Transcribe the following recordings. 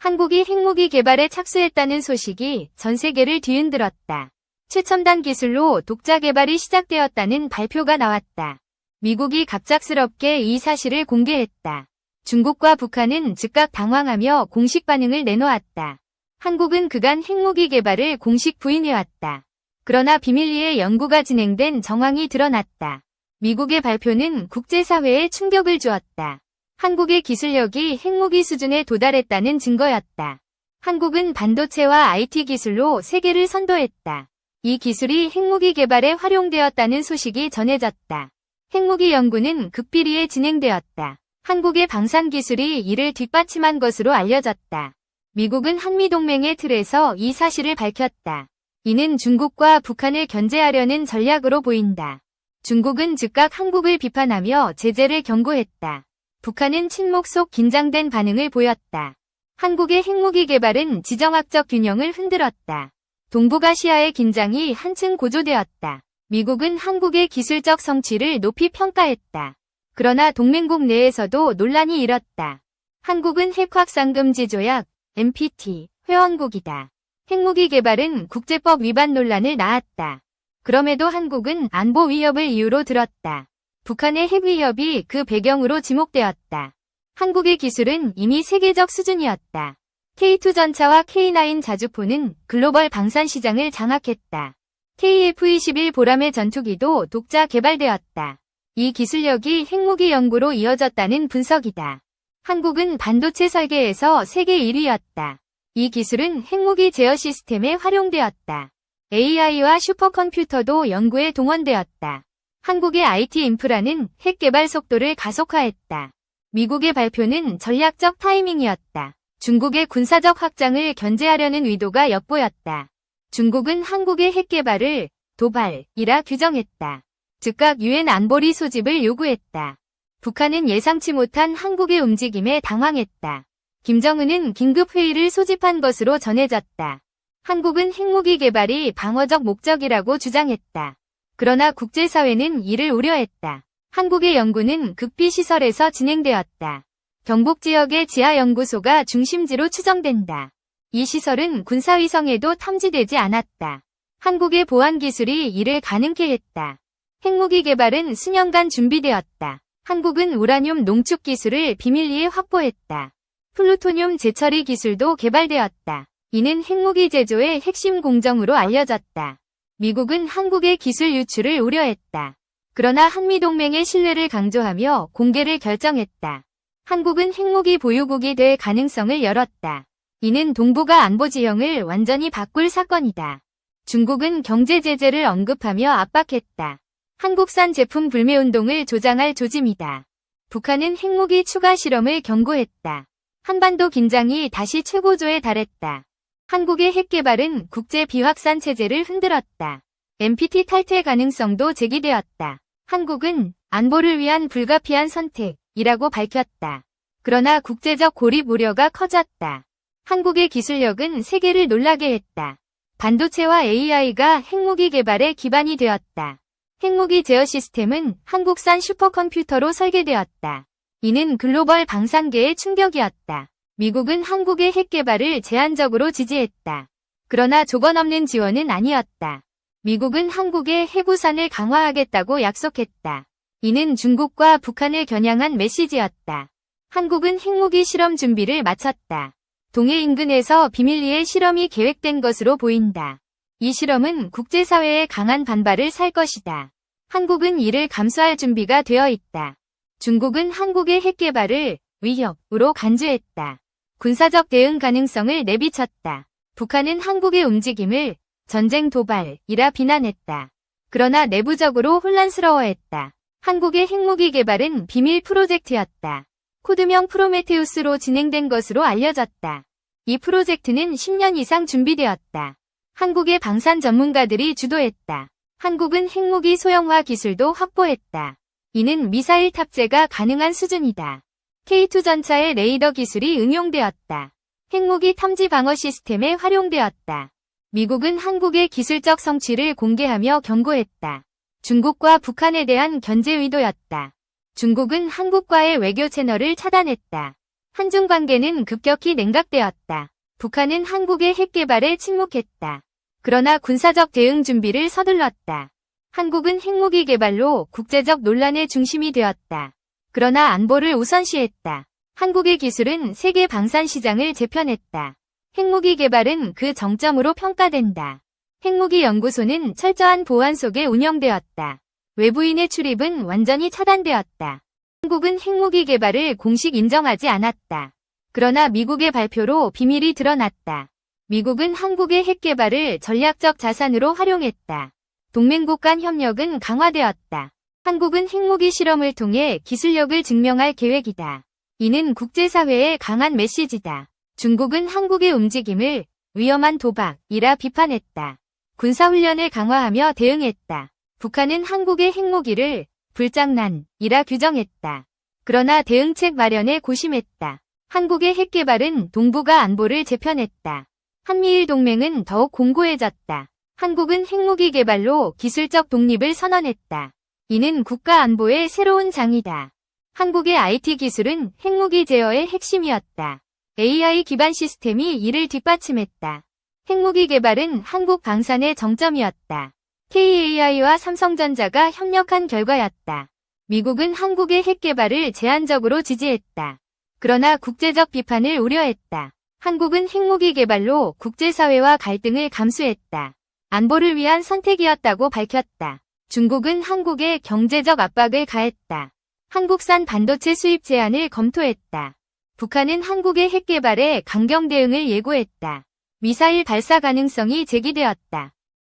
한국이 핵무기 개발에 착수했다는 소식이 전 세계를 뒤흔들었다. 최첨단 기술로 독자 개발이 시작되었다는 발표가 나왔다. 미국이 갑작스럽게 이 사실을 공개했다. 중국과 북한은 즉각 당황하며 공식 반응을 내놓았다. 한국은 그간 핵무기 개발을 공식 부인해왔다. 그러나 비밀리에 연구가 진행된 정황이 드러났다. 미국의 발표는 국제사회에 충격을 주었다. 한국의 기술력이 핵무기 수준에 도달했다는 증거였다. 한국은 반도체와 IT 기술로 세계를 선도했다. 이 기술이 핵무기 개발에 활용되었다는 소식이 전해졌다. 핵무기 연구는 극비리에 진행되었다. 한국의 방산 기술이 이를 뒷받침한 것으로 알려졌다. 미국은 한미동맹의 틀에서 이 사실을 밝혔다. 이는 중국과 북한을 견제하려는 전략으로 보인다. 중국은 즉각 한국을 비판하며 제재를 경고했다. 북한은 침묵 속 긴장된 반응을 보였다. 한국의 핵무기 개발은 지정학적 균형을 흔들었다. 동북아시아의 긴장이 한층 고조되었다. 미국은 한국의 기술적 성취를 높이 평가했다. 그러나 동맹국 내에서도 논란이 일었다. 한국은 핵확산금지 조약, NPT, 회원국이다. 핵무기 개발은 국제법 위반 논란을 낳았다. 그럼에도 한국은 안보 위협을 이유로 들었다. 북한의 핵 위협이 그 배경으로 지목되었다. 한국의 기술은 이미 세계적 수준이었다. K2 전차와 K9 자주포는 글로벌 방산 시장을 장악했다. KF-21 보람의 전투기도 독자 개발되었다. 이 기술력이 핵무기 연구로 이어졌다는 분석이다. 한국은 반도체 설계에서 세계 1위였다. 이 기술은 핵무기 제어 시스템에 활용되었다. AI와 슈퍼컴퓨터도 연구에 동원되었다. 한국의 IT 인프라는 핵 개발 속도를 가속화했다. 미국의 발표는 전략적 타이밍이었다. 중국의 군사적 확장을 견제하려는 의도가 엿보였다. 중국은 한국의 핵 개발을 도발이라 규정했다. 즉각 유엔 안보리 소집을 요구했다. 북한은 예상치 못한 한국의 움직임에 당황했다. 김정은은 긴급회의를 소집한 것으로 전해졌다. 한국은 핵무기 개발이 방어적 목적이라고 주장했다. 그러나 국제사회는 이를 우려했다. 한국의 연구는 극비시설에서 진행되었다. 경북 지역의 지하연구소가 중심지로 추정된다. 이 시설은 군사위성에도 탐지되지 않았다. 한국의 보안기술이 이를 가능케 했다. 핵무기 개발은 수년간 준비되었다. 한국은 우라늄 농축 기술을 비밀리에 확보했다. 플루토늄 재처리 기술도 개발되었다. 이는 핵무기 제조의 핵심 공정으로 알려졌다. 미국은 한국의 기술 유출을 우려했다. 그러나 한미동맹의 신뢰를 강조하며 공개를 결정했다. 한국은 핵무기 보유국이 될 가능성을 열었다. 이는 동북아 안보 지형을 완전히 바꿀 사건이다. 중국은 경제 제재를 언급하며 압박했다. 한국산 제품 불매운동을 조장할 조짐이다. 북한은 핵무기 추가 실험을 경고했다. 한반도 긴장이 다시 최고조에 달했다. 한국의 핵 개발은 국제 비확산 체제를 흔들었다. NPT 탈퇴 가능성도 제기되었다. 한국은 안보를 위한 불가피한 선택이라고 밝혔다. 그러나 국제적 고립 우려가 커졌다. 한국의 기술력은 세계를 놀라게 했다. 반도체와 AI가 핵무기 개발의 기반이 되었다. 핵무기 제어 시스템은 한국산 슈퍼컴퓨터로 설계되었다. 이는 글로벌 방산계의 충격이었다. 미국은 한국의 핵 개발을 제한적으로 지지했다. 그러나 조건 없는 지원은 아니었다. 미국은 한국의 핵우산을 강화하겠다고 약속했다. 이는 중국과 북한을 겨냥한 메시지였다. 한국은 핵무기 실험 준비를 마쳤다. 동해 인근에서 비밀리에 실험이 계획된 것으로 보인다. 이 실험은 국제사회의 강한 반발을 살 것이다. 한국은 이를 감수할 준비가 되어 있다. 중국은 한국의 핵 개발을 위협으로 간주했다. 군사적 대응 가능성을 내비쳤다. 북한은 한국의 움직임을 전쟁 도발이라 비난했다. 그러나 내부적으로 혼란스러워했다. 한국의 핵무기 개발은 비밀 프로젝트였다. 코드명 프로메테우스로 진행된 것으로 알려졌다. 이 프로젝트는 10년 이상 준비되었다. 한국의 방산 전문가들이 주도했다. 한국은 핵무기 소형화 기술도 확보했다. 이는 미사일 탑재가 가능한 수준이다. K2 전차의 레이더 기술이 응용되었다. 핵무기 탐지 방어 시스템에 활용되었다. 미국은 한국의 기술적 성취를 공개하며 경고했다. 중국과 북한에 대한 견제 의도였다. 중국은 한국과의 외교 채널을 차단했다. 한중 관계는 급격히 냉각되었다. 북한은 한국의 핵 개발에 침묵했다. 그러나 군사적 대응 준비를 서둘렀다. 한국은 핵무기 개발로 국제적 논란의 중심이 되었다. 그러나 안보를 우선시했다. 한국의 기술은 세계 방산 시장을 재편했다. 핵무기 개발은 그 정점으로 평가된다. 핵무기 연구소는 철저한 보안 속에 운영되었다. 외부인의 출입은 완전히 차단되었다. 한국은 핵무기 개발을 공식 인정하지 않았다. 그러나 미국의 발표로 비밀이 드러났다. 미국은 한국의 핵 개발을 전략적 자산으로 활용했다. 동맹국 간 협력은 강화되었다. 한국은 핵무기 실험을 통해 기술력을 증명할 계획이다. 이는 국제사회의 강한 메시지다. 중국은 한국의 움직임을 위험한 도박이라 비판했다. 군사훈련을 강화하며 대응했다. 북한은 한국의 핵무기를 불장난이라 규정했다. 그러나 대응책 마련에 고심했다. 한국의 핵 개발은 동북아 안보를 재편했다. 한미일 동맹은 더욱 공고해졌다. 한국은 핵무기 개발로 기술적 독립을 선언했다. 이는 국가 안보의 새로운 장이다. 한국의 IT 기술은 핵무기 제어의 핵심이었다. AI 기반 시스템이 이를 뒷받침했다. 핵무기 개발은 한국 방산의 정점이었다. KAI와 삼성전자가 협력한 결과였다. 미국은 한국의 핵 개발을 제한적으로 지지했다. 그러나 국제적 비판을 우려했다. 한국은 핵무기 개발로 국제사회와 갈등을 감수했다. 안보를 위한 선택이었다고 밝혔다. 중국은 한국에 경제적 압박을 가했다. 한국산 반도체 수입 제한을 검토했다. 북한은 한국의 핵 개발에 강경 대응을 예고했다. 미사일 발사 가능성이 제기되었다.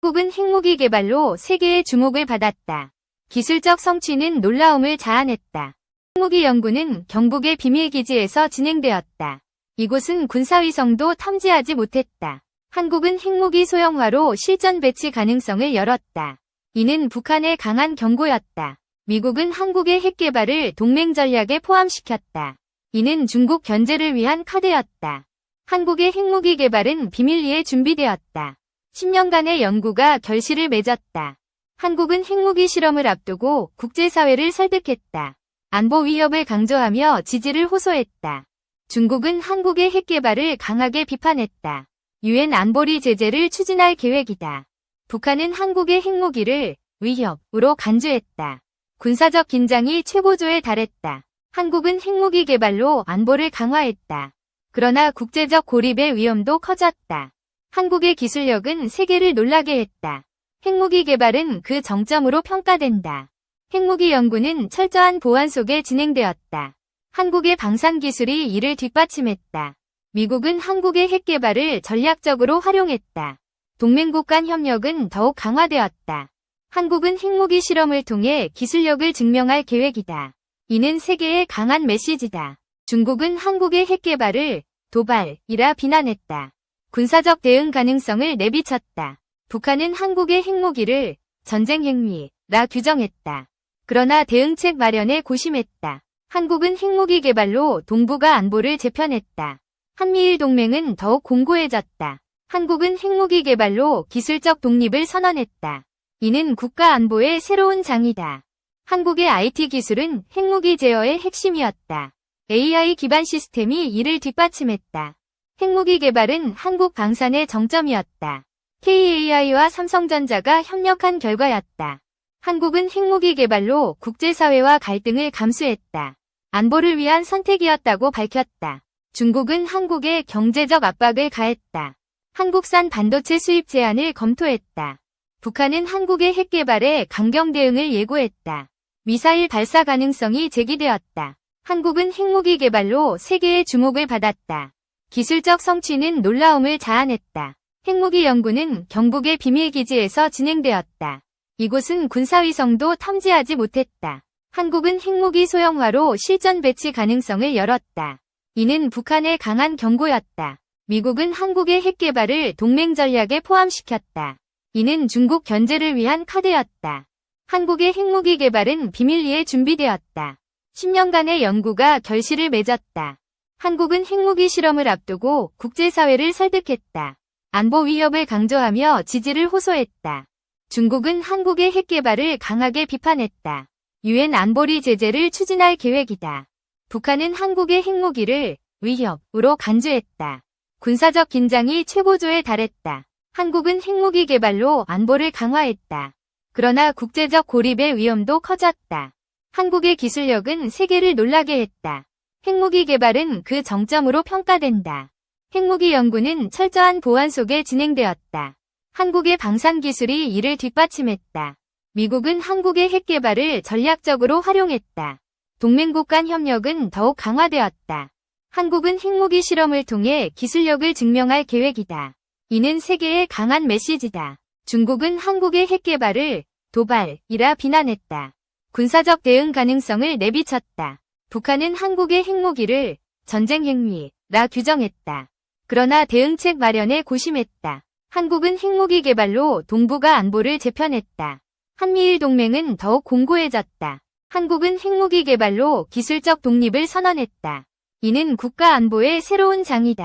한국은 핵무기 개발로 세계의 주목을 받았다. 기술적 성취는 놀라움을 자아냈다. 핵무기 연구는 경북의 비밀기지에서 진행되었다. 이곳은 군사위성도 탐지하지 못했다. 한국은 핵무기 소형화로 실전 배치 가능성을 열었다. 이는 북한의 강한 경고였다. 미국은 한국의 핵 개발을 동맹 전략에 포함시켰다. 이는 중국 견제를 위한 카드였다. 한국의 핵무기 개발은 비밀리에 준비되었다. 10년간의 연구가 결실을 맺었다. 한국은 핵무기 실험을 앞두고 국제사회를 설득했다. 안보 위협을 강조하며 지지를 호소했다. 중국은 한국의 핵 개발을 강하게 비판했다. 유엔 안보리 제재를 추진할 계획이다. 북한은 한국의 핵무기를 위협으로 간주했다. 군사적 긴장이 최고조에 달했다. 한국은 핵무기 개발로 안보를 강화했다. 그러나 국제적 고립의 위험도 커졌다. 한국의 기술력은 세계를 놀라게 했다. 핵무기 개발은 그 정점으로 평가된다. 핵무기 연구는 철저한 보안 속에 진행되었다. 한국의 방산 기술이 이를 뒷받침했다. 미국은 한국의 핵 개발을 전략적으로 활용했다. 동맹국 간 협력은 더욱 강화되었다. 한국은 핵무기 실험을 통해 기술력을 증명할 계획이다. 이는 세계의 강한 메시지다. 중국은 한국의 핵 개발을 도발이라 비난했다. 군사적 대응 가능성을 내비쳤다. 북한은 한국의 핵무기를 전쟁 행위라 규정했다. 그러나 대응책 마련에 고심했다. 한국은 핵무기 개발로 동북아 안보를 재편했다. 한미일 동맹은 더욱 공고해졌다. 한국은 핵무기 개발로 기술적 독립을 선언했다. 이는 국가 안보의 새로운 장이다. 한국의 IT 기술은 핵무기 제어의 핵심이었다. AI 기반 시스템이 이를 뒷받침했다. 핵무기 개발은 한국 방산의 정점이었다. KAI와 삼성전자가 협력한 결과였다. 한국은 핵무기 개발로 국제사회와 갈등을 감수했다. 안보를 위한 선택이었다고 밝혔다. 중국은 한국에 경제적 압박을 가했다. 한국산 반도체 수입 제한을 검토했다. 북한은 한국의 핵 개발에 강경 대응을 예고했다. 미사일 발사 가능성이 제기되었다. 한국은 핵무기 개발로 세계의 주목을 받았다. 기술적 성취는 놀라움을 자아냈다. 핵무기 연구는 경북의 비밀기지에서 진행되었다. 이곳은 군사위성도 탐지하지 못했다. 한국은 핵무기 소형화로 실전 배치 가능성을 열었다. 이는 북한의 강한 경고였다. 미국은 한국의 핵 개발을 동맹 전략에 포함시켰다. 이는 중국 견제를 위한 카드였다. 한국의 핵무기 개발은 비밀리에 준비되었다. 10년간의 연구가 결실을 맺었다. 한국은 핵무기 실험을 앞두고 국제사회를 설득했다. 안보 위협을 강조하며 지지를 호소했다. 중국은 한국의 핵 개발을 강하게 비판했다. 유엔 안보리 제재를 추진할 계획이다. 북한은 한국의 핵무기를 위협으로 간주했다. 군사적 긴장이 최고조에 달했다. 한국은 핵무기 개발로 안보를 강화했다. 그러나 국제적 고립의 위험도 커졌다. 한국의 기술력은 세계를 놀라게 했다. 핵무기 개발은 그 정점으로 평가된다. 핵무기 연구는 철저한 보안 속에 진행되었다. 한국의 방산 기술이 이를 뒷받침했다. 미국은 한국의 핵 개발을 전략적으로 활용했다. 동맹국 간 협력은 더욱 강화되었다. 한국은 핵무기 실험을 통해 기술력을 증명할 계획이다. 이는 세계에 강한 메시지다. 중국은 한국의 핵 개발을 도발이라 비난했다. 군사적 대응 가능성을 내비쳤다. 북한은 한국의 핵무기를 전쟁 행위라 규정했다. 그러나 대응책 마련에 고심했다. 한국은 핵무기 개발로 동북아 안보를 재편했다. 한미일 동맹은 더욱 공고해졌다. 한국은 핵무기 개발로 기술적 독립을 선언했다. 이는 국가 안보의 새로운 장이다.